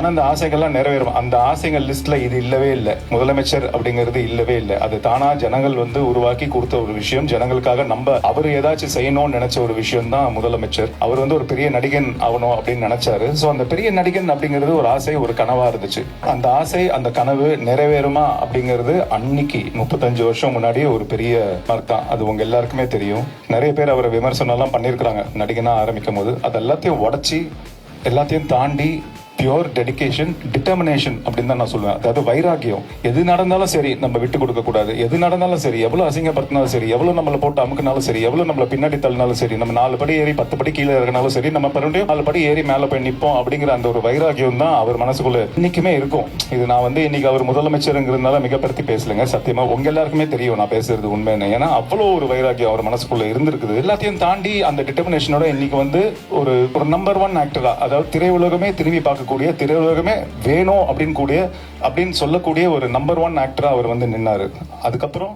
ஆனா அந்த ஆசைகள்லாம் நிறைவேறும். அந்த ஆசைகள் லிஸ்ட்ல இது இல்லவே இல்லை. முதலமைச்சர் அப்படிங்கிறது இல்லவே இல்லை. அது தானா ஜனங்கள் உருவாக்கி கொடுத்த ஒரு விஷயம். ஜனங்களுக்காக அவர் ஏதாச்சும் செய்யணும்னு நினைச்ச ஒரு விஷயம் தான் முதலமைச்சர். அவர் ஒரு பெரிய நடிகன் ஆகணும் அப்படின்னு நினைச்சாரு. சோ அந்த பெரிய நடிகன் அப்படிங்கிறது ஒரு ஆசை, ஒரு கனவா இருந்துச்சு. அந்த ஆசை, அந்த கனவு நிறைவேறுமா அப்படிங்கிறது அன்னைக்கு 35 வருஷம் முன்னாடி ஒரு பெரிய மார்க் தான். அது உங்க எல்லாருக்குமே தெரியும். நிறைய பேர் அவரை விமர்சனம் எல்லாம் பண்ணியிருக்கிறாங்க நடிகனா ஆரம்பிக்கும் போது. அது எல்லாத்தையும் உடைச்சி, எல்லாத்தையும் தாண்டி பியோர் டெடிகேஷன், டிட்டர்மினேஷன் அப்படின்னு தான் நான் சொல்லுவேன். அதாவது வைராக்கியம். எது நடந்தாலும் சரி நம்ம விட்டு கொடுக்க கூடாது. எது நடந்தாலும் சரி, எவ்வளவு அசிங்கப்படுத்தினாலும் சரி, எவ்வளவு நம்மளை போட்டு அமுக்கினாலும் சரி, எவ்வளவு நம்மளை பின்னாடி தள்ளினாலும் சரி, நம்ம 4 படி ஏறி 10 படி கீழே இருக்கனாலும் சரி, நம்ம மறுபடியும் 4 படி ஏறி மேலே போய் நிற்போம் அப்படிங்கிற அந்த ஒரு வைராக்கியம் தான் அவர் மனசுக்குள்ள இன்னைக்குமே இருக்கும். இது நான் இன்னைக்கு அவர் முதலமைச்சருங்கிறதுனால மிகப்படுத்தி பேசலைங்க. சத்தியமா உங்க எல்லாருக்குமே தெரியும் நான் பேசுறது உண்மைன்னு. ஏன்னா அவ்வளோ ஒரு வைராக்கியம் அவர் மனசுக்குள்ள இருந்திருக்குது. எல்லாத்தையும் தாண்டி அந்த டிட்டர்மினேஷனோட இன்னைக்கு ஒரு நம்பர் 1 ஆக்டரா, அதாவது திரையுலகமே திரும்பி பார்க்க திரையுலகமே வேணும் அப்படின்னு சொல்லக்கூடிய ஒரு நம்பர் 1 ஆக்டரா அவர் நின்னாரு. அதுக்கப்புறம்